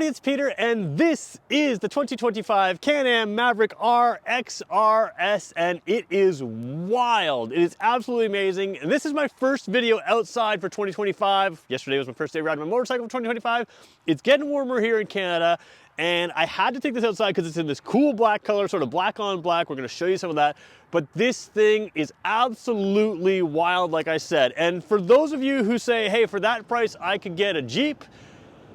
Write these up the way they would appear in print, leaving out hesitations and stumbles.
It's Peter, and this is the 2025 Can-Am Maverick R XRS, and it is wild. It is absolutely amazing, and this is my first video outside for 2025. Yesterday was my first day riding my motorcycle for 2025. It's getting warmer here in Canada, and I had to take this outside because it's in this cool black color, sort of black on black. We're going to show you some of that, but this thing is absolutely wild, like I said. And for those of you who say, hey, for that price, I could get a Jeep,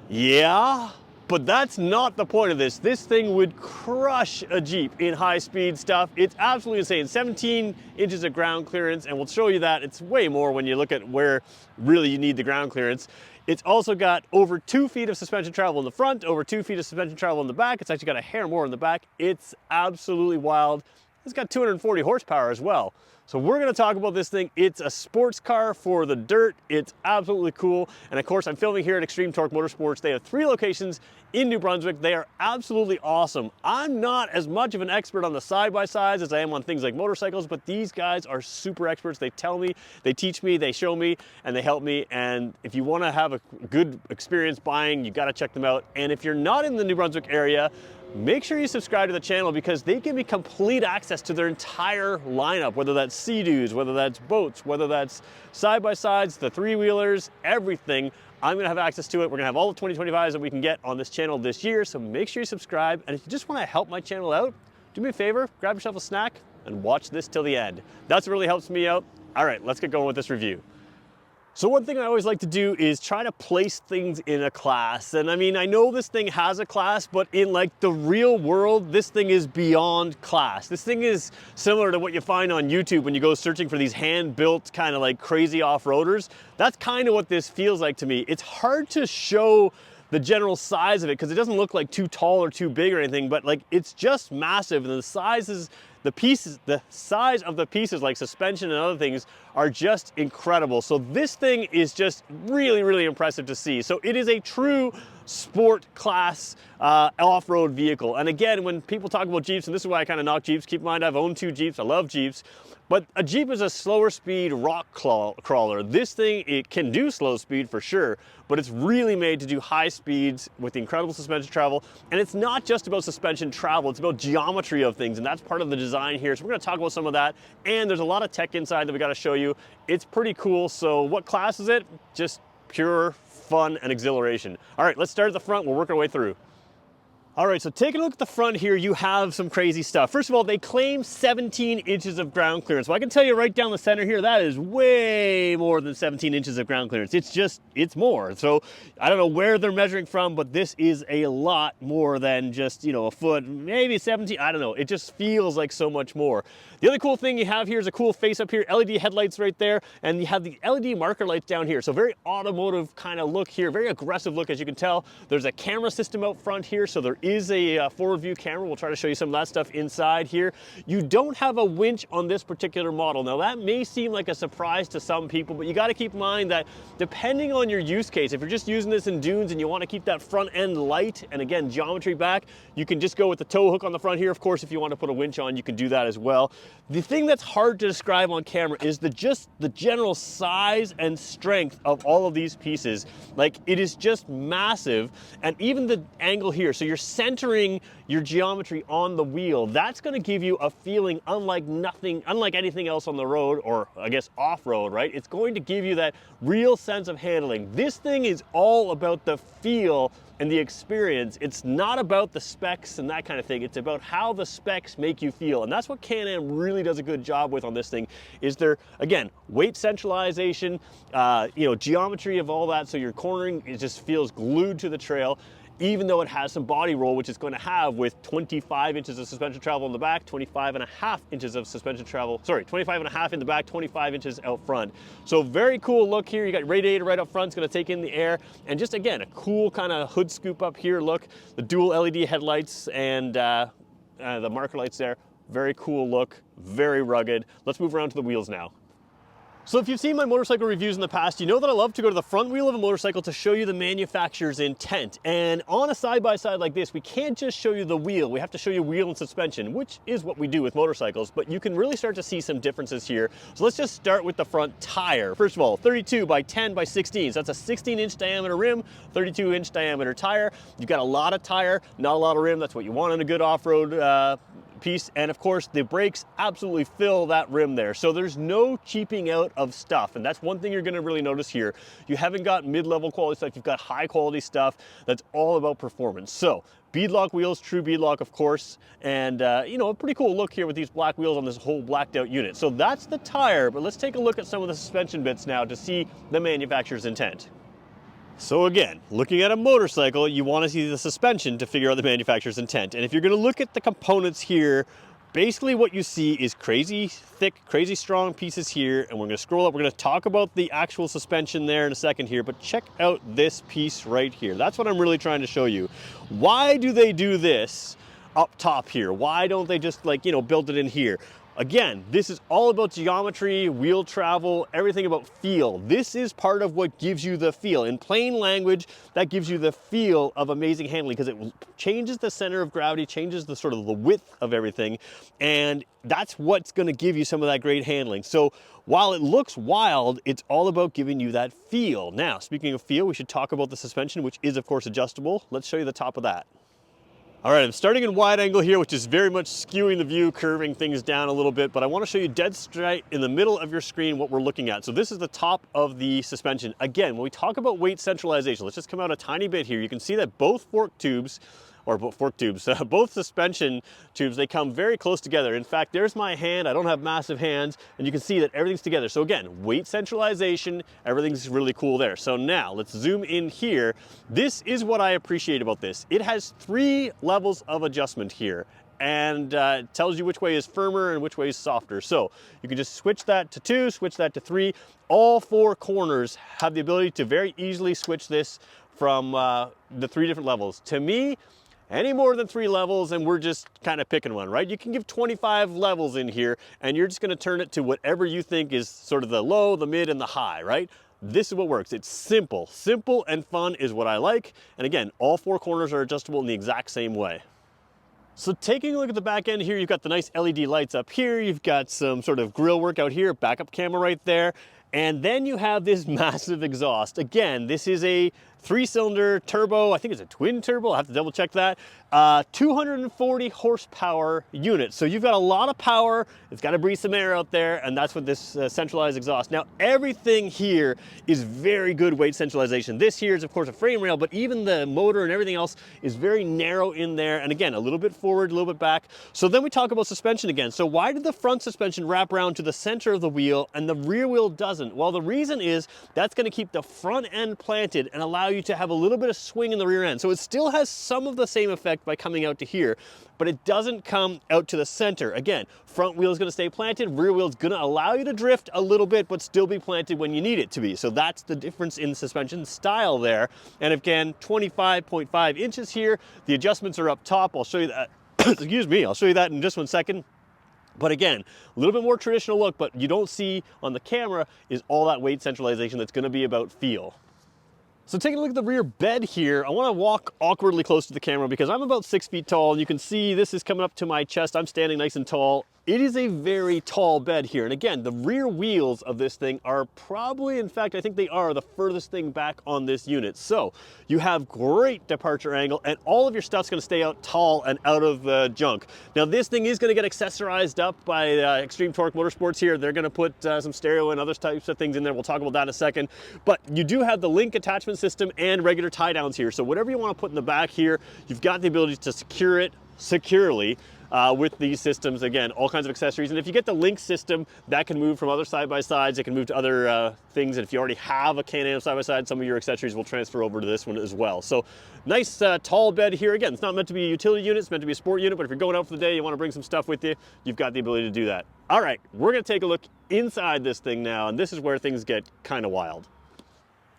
yeah. But that's not the point of this. This thing would crush a Jeep in high-speed stuff. It's absolutely insane. 17 inches of ground clearance, and we'll show you that. It's way more when you look at where really you need the ground clearance. It's also got over 2 feet of suspension travel in the front, over 2 feet of suspension travel in the back. It's actually got a hair more in the back. It's absolutely wild. It's got 240 horsepower as well. So we're gonna talk about this thing. It's a sports car for the dirt. It's absolutely cool. And of course, I'm filming here at Extreme Torque Motorsports. They have 3 locations in New Brunswick. They are absolutely awesome. I'm not as much of an expert on the side-by-sides as I am on things like motorcycles, but these guys are super experts. They tell me, they teach me, they show me, and they help me. And if you wanna have a good experience buying, you gotta check them out. And if you're not in the New Brunswick area, make sure you subscribe to the channel because they give me complete access to their entire lineup, whether that's Sea-Doos, whether that's boats, whether that's side-by-sides, the 3-wheelers, everything. I'm gonna have access to it. We're gonna have all the 2025s that we can get on this channel this year, so make sure you subscribe. And if you just wanna help my channel out, do me a favor, grab yourself a snack and watch this till the end. That's what really helps me out. All right, let's get going with this review. So one thing I always like to do is try to place things in a class. And I mean, I know this thing has a class, but in like the real world, this thing is beyond class. This thing is similar to what you find on YouTube when you go searching for these hand-built kind of like crazy off-roaders. That's kind of what this feels like to me. It's hard to show the general size of it because it doesn't look like too tall or too big or anything, but like it's just massive, and the size of the pieces like suspension and other things are just incredible. So this thing is just really, really impressive to see. So it is a true sport class off-road vehicle. And again, when people talk about Jeeps, and this is why I kind of knock Jeeps, keep in mind I've owned 2 Jeeps, I love Jeeps, but a Jeep is a slower speed rock crawler. This thing, it can do slow speed for sure, but it's really made to do high speeds with incredible suspension travel. And it's not just about suspension travel, it's about geometry of things, and that's part of the design here. So we're gonna talk about some of that, and there's a lot of tech inside that we gotta show you. It's pretty cool. So what class is it? Just pure fun and exhilaration. All right, let's start at the front, we'll work our way through. All right, so taking a look at the front here, you have some crazy stuff. First of all, they claim 17 inches of ground clearance. Well, I can tell you right down the center here, that is way more than 17 inches of ground clearance. It's more. So I don't know where they're measuring from, but this is a lot more than just, you know, a foot, maybe 17, I don't know. It just feels like so much more. The other cool thing you have here is a cool face up here, LED headlights right there, and you have the LED marker lights down here. So very automotive kind of look here, very aggressive look, as you can tell. There's a camera system out front here, so there is a forward view camera. We'll try to show you some of that stuff inside here. You don't have a winch on this particular model. Now that may seem like a surprise to some people, but you got to keep in mind that depending on your use case, if you're just using this in dunes and you want to keep that front end light and again geometry back, you can just go with the tow hook on the front here. Of course, if you want to put a winch on, you can do that as well. The thing that's hard to describe on camera is just the general size and strength of all of these pieces. Like, it is just massive, and even the angle here, so you're centering your geometry on the wheel, that's going to give you a feeling unlike anything else on the road, or I guess off-road, right? It's going to give you that real sense of handling. This thing is all about the feel and the experience. It's not about the specs and that kind of thing. It's about how the specs make you feel. And that's what Can-Am really does a good job with on this thing, is their, again, weight centralization, you know, geometry of all that. So your cornering, it just feels glued to the trail, even though it has some body roll, which it's going to have with 25 inches of suspension travel in the back, 25.5 inches of suspension travel, sorry, 25.5 in the back, 25 inches out front. So very cool look here. You got radiator right up front, it's going to take in the air, and just again, a cool kind of hood scoop up here. Look, the dual LED headlights and the marker lights there. Very cool look, very rugged. Let's move around to the wheels now. So if you've seen my motorcycle reviews in the past, you know that I love to go to the front wheel of a motorcycle to show you the manufacturer's intent. And on a side-by-side like this, we can't just show you the wheel. We have to show you wheel and suspension, which is what we do with motorcycles, but you can really start to see some differences here. So let's just start with the front tire. First of all, 32 by 10 by 16. So that's a 16-inch diameter rim, 32-inch diameter tire. You've got a lot of tire, not a lot of rim. That's what you want in a good off-road piece. And of course the brakes absolutely fill that rim there, so there's no cheaping out of stuff, and that's one thing you're going to really notice here. You haven't got mid-level quality stuff, you've got high quality stuff that's all about performance. So beadlock wheels, true beadlock of course, and you know, a pretty cool look here with these black wheels on this whole blacked out unit. So that's the tire, but let's take a look at some of the suspension bits now to see the manufacturer's intent. So again, looking at a motorcycle, you want to see the suspension to figure out the manufacturer's intent. And if you're going to look at the components here, basically what you see is crazy thick, crazy strong pieces here. And we're going to scroll up. We're going to talk about the actual suspension there in a second here, but check out this piece right here. That's what I'm really trying to show you. Why do they do this up top here? Why don't they just, like, you know, build it in here? Again, this is all about geometry, wheel travel, everything about feel. This is part of what gives you the feel. In plain language, that gives you the feel of amazing handling because it changes the center of gravity, changes the sort of the width of everything, and that's what's going to give you some of that great handling. So while it looks wild, it's all about giving you that feel. Now, speaking of feel, we should talk about the suspension, which is of course adjustable. Let's show you the top of that. All right, I'm starting in wide angle here, which is very much skewing the view, curving things down a little bit, but I want to show you dead straight in the middle of your screen what we're looking at. So this is the top of the suspension. Again, when we talk about weight centralization, let's just come out a tiny bit here. You can see that both both suspension tubes, they come very close together. In fact, there's my hand. I don't have massive hands, and you can see that everything's together. So again, weight centralization, everything's really cool there. So now let's zoom in here. This is what I appreciate about this. It has 3 levels of adjustment here, and it tells you which way is firmer and which way is softer. So you can just switch that to 2, switch that to 3. All 4 corners have the ability to very easily switch this from the 3 different levels. To me, any more than 3 levels and we're just kind of picking one, right? You can give 25 levels in here and you're just going to turn it to whatever you think is sort of the low, the mid, and the high, right? This is what works. It's simple. Simple and fun is what I like. And again, all 4 corners are adjustable in the exact same way. So taking a look at the back end here, you've got the nice LED lights up here. You've got some sort of grill work out here, backup camera right there. And then you have this massive exhaust. Again, this is a 3-cylinder turbo. I think it's a twin turbo. I'll have to double check that. 240 horsepower unit. So you've got a lot of power. It's got to breathe some air out there, and that's what this centralized exhaust. Now, everything here is very good weight centralization. This here is, of course, a frame rail, but even the motor and everything else is very narrow in there. And again, a little bit forward, a little bit back. So then we talk about suspension again. So why did the front suspension wrap around to the center of the wheel and the rear wheel doesn't? Well, the reason is that's going to keep the front end planted and allow you to have a little bit of swing in the rear end. So it still has some of the same effect by coming out to here, but it doesn't come out to the center. Again, front wheel is going to stay planted, rear wheel is going to allow you to drift a little bit, but still be planted when you need it to be. So that's the difference in suspension style there. And again, 25.5 inches here. The adjustments are up top. I'll show you that. Excuse me, I'll show you that in just 1 second. But again, a little bit more traditional look, but you don't see on the camera is all that weight centralization that's going to be about feel. So taking a look at the rear bed here, I want to walk awkwardly close to the camera because I'm about 6 feet tall, and you can see this is coming up to my chest. I'm standing nice and tall. It is a very tall bed here. And again, the rear wheels of this thing are probably, in fact, I think they are the furthest thing back on this unit. So you have great departure angle, and all of your stuff's going to stay out tall and out of the junk. Now this thing is going to get accessorized up by Extreme Torque Motorsports here. They're going to put some stereo and other types of things in there. We'll talk about that in a second. But you do have the link attachment system and regular tie downs here. So whatever you want to put in the back here, you've got the ability to secure it securely. With these systems, again, all kinds of accessories. And if you get the link system, that can move from other side-by-sides. It can move to other things. And if you already have a Can-Am side-by-side, some of your accessories will transfer over to this one as well. So nice tall bed here. Again, it's not meant to be a utility unit. It's meant to be a sport unit. But if you're going out for the day, you want to bring some stuff with you, you've got the ability to do that. All right, we're going to take a look inside this thing now. And this is where things get kind of wild.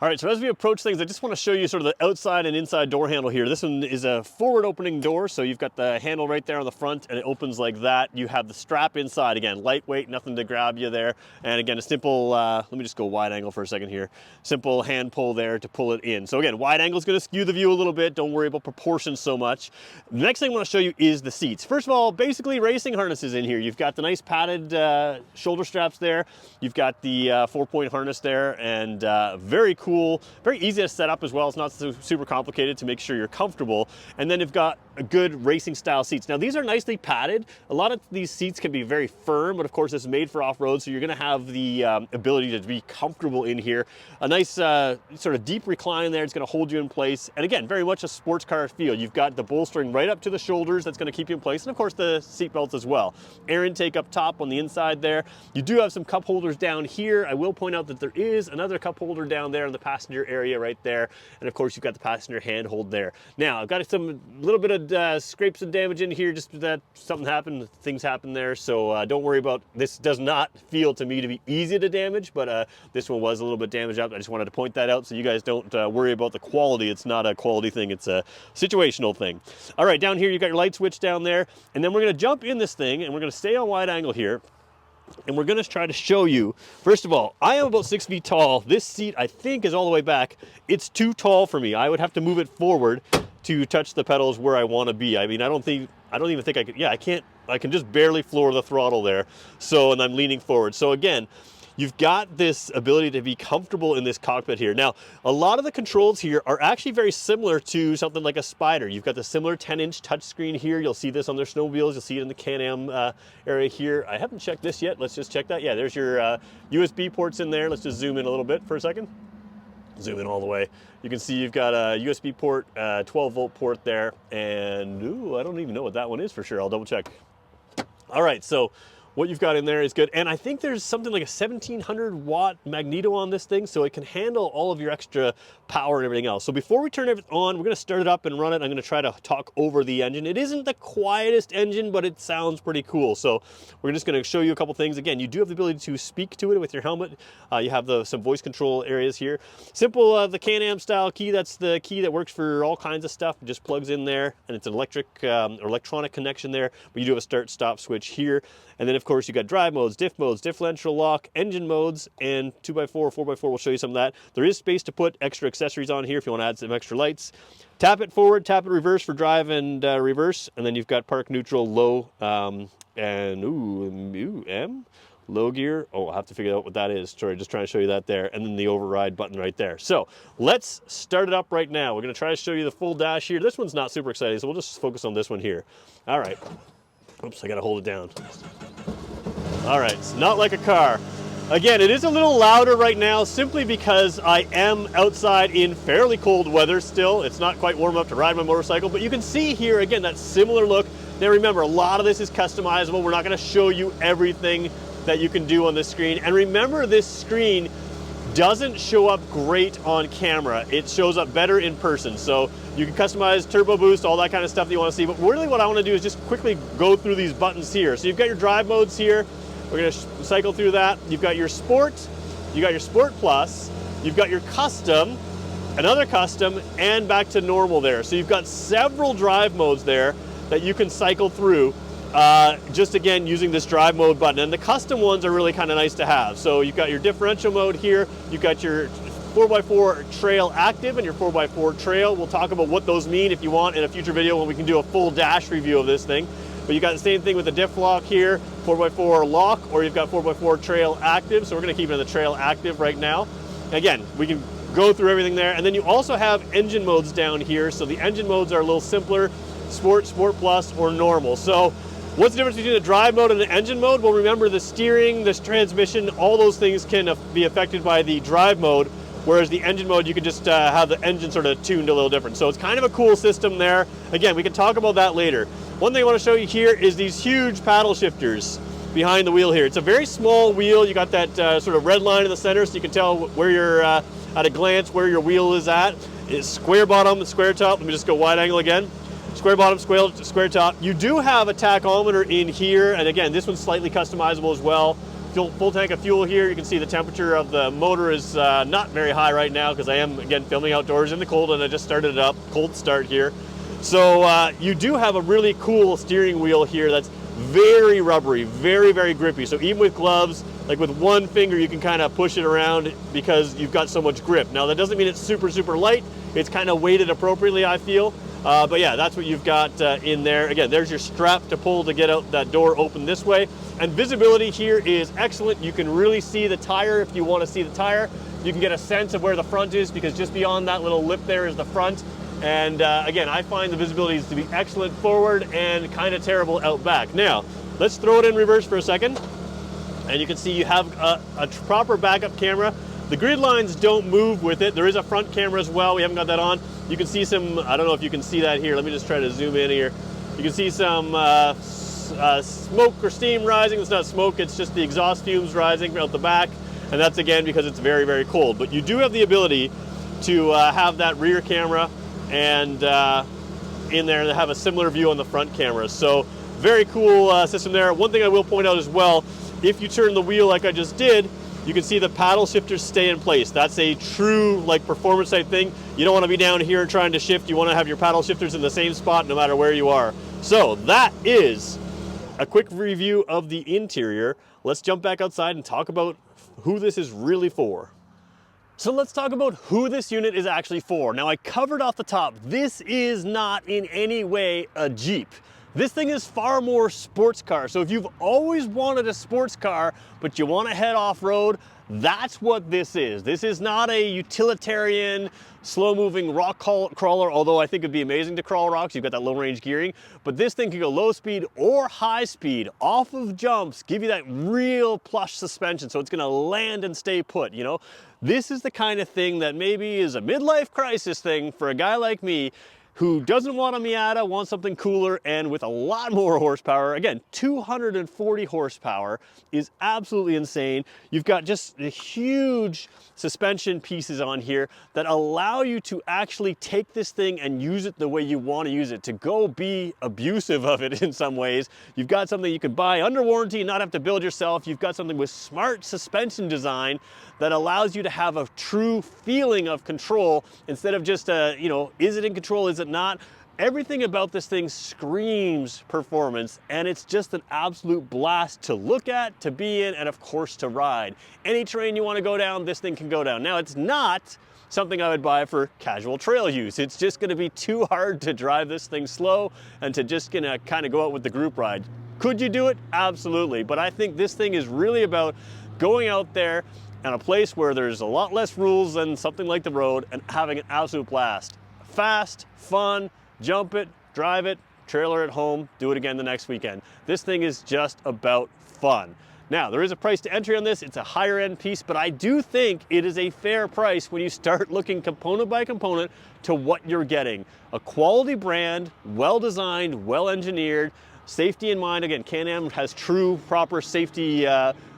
All right, so as we approach things, I just want to show you sort of the outside and inside door handle here. This one is a forward opening door, so you've got the handle right there on the front and it opens like that. You have the strap inside, again, lightweight, nothing to grab you there. And again, a simple, let me just go wide angle for a second here. Simple hand pull there to pull it in. So again, wide angle is going to skew the view a little bit. Don't worry about proportions so much. The next thing I want to show you is the seats. First of all, basically racing harnesses in here. You've got the nice padded shoulder straps there. You've got the 4-point harness there, and very cool. Very easy to set up as well. It's not super complicated to make sure you're comfortable. And then you've got a good racing style seats. Now these are nicely padded. A lot of these seats can be very firm, but of course this is made for off-road, so you're gonna have the ability to be comfortable in here. A nice sort of deep recline there. It's gonna hold you in place. And again, very much a sports car feel. You've got the bolstering right up to the shoulders. That's gonna keep you in place. And of course the seat belts as well. Air intake up top on the inside there. You do have some cup holders down here. I will point out that there is another cup holder down there in the passenger area right there. And of course you've got the passenger handhold there. Now I've got some little bit of scrapes and damage in here, just that something happened, things happen there. So don't worry about this. Does not feel to me to be easy to damage, but this one was a little bit damaged up. I just wanted to point that out so you guys don't worry about the quality. It's not a quality thing, it's a situational thing. All right, down here you got your light switch down there, and then we're going to jump in this thing and we're going to stay on wide angle here. And we're gonna try to show you, first of all, I am about 6 feet tall. This seat, I think, is all the way back. It's too tall for me. I would have to move it forward to touch the pedals where I wanna be. I mean, I don't even think I could, yeah, I can just barely floor the throttle there. So, and I'm leaning forward. So again, you've got this ability to be comfortable in this cockpit here. Now, a lot of the controls here are actually very similar to something like a Spider. You've got the similar 10-inch touchscreen here. You'll see this on their snowmobiles. You'll see it in the Can-Am area here. I haven't checked this yet. Let's just check that. Yeah, there's your USB ports in there. Let's just zoom in a little bit for a second. Zoom in all the way. You can see you've got a USB port, 12-volt port there, and ooh, I don't even know what that one is for sure. I'll double check. All right, so what you've got in there is good. And I think there's something like a 1700 watt magneto on this thing, so it can handle all of your extra power and everything else. So before we turn it on, we're gonna start it up and run it. I'm gonna try to talk over the engine. It isn't the quietest engine, but it sounds pretty cool. So we're just gonna show you a couple things. Again, you do have the ability to speak to it with your helmet. You have some voice control areas here. Simple, the Can-Am style key. That's the key that works for all kinds of stuff. It just plugs in there, and it's an electronic connection there. But you do have a start-stop switch here. And then of course you got drive modes, diff modes, differential lock, engine modes, and 2x4, 4x4. We'll show you some of that. There is space to put extra accessories on here if you want to add some extra lights. Tap it forward, tap it reverse for drive and reverse. And then you've got park, neutral, low, and M. Low gear. Oh, I'll have to figure out what that is. Sorry, just trying to show you that there. And then the override button right there. So let's start it up right now. We're going to try to show you the full dash here. This one's not super exciting, so we'll just focus on this one here. All right. Oops, I got to hold it down. All right, it's not like a car. Again, it is a little louder right now simply because I am outside in fairly cold weather still. It's not quite warm enough to ride my motorcycle, but you can see here, again, that similar look. Now remember, a lot of this is customizable. We're not going to show you everything that you can do on this screen. And remember, this screen doesn't show up great on camera. It shows up better in person. So you can customize turbo boost, all that kind of stuff that you want to see. But really what I want to do is just quickly go through these buttons here. So you've got your drive modes here. We're going to cycle through that. You've got your Sport, you got your Sport Plus, you've got your Custom, another Custom, and back to normal there. So you've got several drive modes there that you can cycle through just again using this drive mode button. And the custom ones are really kind of nice to have. So you've got your differential mode here, you've got your 4x4 trail active and your 4x4 trail. We'll talk about what those mean if you want in a future video when we can do a full dash review of this thing. But you got the same thing with the diff lock here, 4x4 lock, or you've got 4x4 trail active. So we're going to keep it in the trail active right now. Again, we can go through everything there. And then you also have engine modes down here. So the engine modes are a little simpler, Sport, Sport Plus, or normal. So what's the difference between the drive mode and the engine mode? Well, remember the steering, this transmission, all those things can be affected by the drive mode. Whereas the engine mode, you can just have the engine sort of tuned a little different. So it's kind of a cool system there. Again, we can talk about that later. One thing I want to show you here is these huge paddle shifters behind the wheel here. It's a very small wheel. You got that sort of red line in the center, so you can tell where you're, at a glance, where your wheel is at. It's square bottom, square top. Let me just go wide angle again. Square bottom, square top. You do have a tachometer in here, and again, this one's slightly customizable as well. full tank of fuel here. You can see the temperature of the motor is not very high right now because I am, again, filming outdoors in the cold and I just started it up, cold start here. So you do have a really cool steering wheel here that's very rubbery, very, very grippy. So even with gloves, like with one finger, you can kind of push it around because you've got so much grip. Now that doesn't mean it's super, super light. It's kind of weighted appropriately, I feel. But yeah, that's what you've got in there. Again, there's your strap to pull to get out that door open this way. And visibility here is excellent. You can really see the tire if you want to see the tire. You can get a sense of where the front is because just beyond that little lip there is the front. And again, I find the visibility to be excellent forward and kind of terrible out back. Now, let's throw it in reverse for a second. And you can see you have a proper backup camera. The grid lines don't move with it. There is a front camera as well. We haven't got that on. You can see some, I don't know if you can see that here. Let me just try to zoom in here. You can see some smoke or steam rising. It's not smoke, it's just the exhaust fumes rising out the back. And that's again because it's very, very cold. But you do have the ability to have that rear camera and in there and have a similar view on the front camera. So very cool system there. One thing I will point out as well, if you turn the wheel like I just did, you can see the paddle shifters stay in place. That's a true like performance type thing. You don't want to be down here trying to shift. You want to have your paddle shifters in the same spot no matter where you are. So that is a quick review of the interior. Let's jump back outside and talk about who this is really for. So let's talk about who this unit is actually for. Now I covered off the top, this is not in any way a Jeep. This thing is far more sports car. So if you've always wanted a sports car, but you want to head off-road, that's what this is. This is not a utilitarian, slow-moving rock crawler, although I think it'd be amazing to crawl rocks. You've got that low-range gearing. But this thing can go low speed or high speed, off of jumps, give you that real plush suspension, so it's going to land and stay put, you know? This is the kind of thing that maybe is a midlife crisis thing for a guy like me who doesn't want a Miata, wants something cooler and with a lot more horsepower. Again, 240 horsepower is absolutely insane. You've got just the huge suspension pieces on here that allow you to actually take this thing and use it the way you want to use it, to go be abusive of it in some ways. You've got something you can buy under warranty and not have to build yourself. You've got something with smart suspension design that allows you to have a true feeling of control instead of just you know, is it in control, is it not? Everything about this thing screams performance, and it's just an absolute blast to look at, to be in, and of course to ride. Any terrain you want to go down, this thing can go down. Now, it's not something I would buy for casual trail use. It's just going to be too hard to drive this thing slow and to just gonna kind of go out with the group ride. Could you do it? Absolutely. But I think this thing is really about going out there and a place where there's a lot less rules than something like the road and having an absolute blast. Fast, fun, jump it, drive it, trailer at home, do it again the next weekend. This thing is just about fun. Now, there is a price to entry on this. It's a higher end piece, but I do think it is a fair price when you start looking component by component to what you're getting. A quality brand, well designed, well engineered, safety in mind. Again, Can-Am has true, proper safety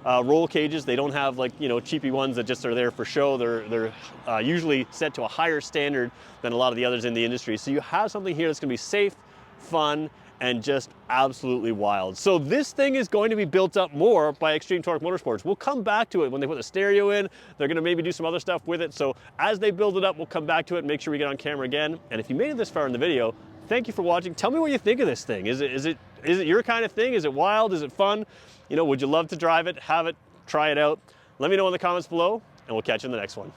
roll cages. They don't have, like, you know, cheapy ones that just are there for show. They're usually set to a higher standard than a lot of the others in the industry. So you have something here that's going to be safe, fun, and just absolutely wild. So this thing is going to be built up more by Extreme Torque Motorsports. We'll come back to it when they put the stereo in. They're going to maybe do some other stuff with it. So as they build it up, we'll come back to it and make sure we get on camera again. And if you made it this far in the video, thank you for watching. Tell me what you think of this thing. Is it your kind of thing? Is it wild? Is it fun? You know, would you love to drive it, have it, try it out? Let me know in the comments below, and we'll catch you in the next one.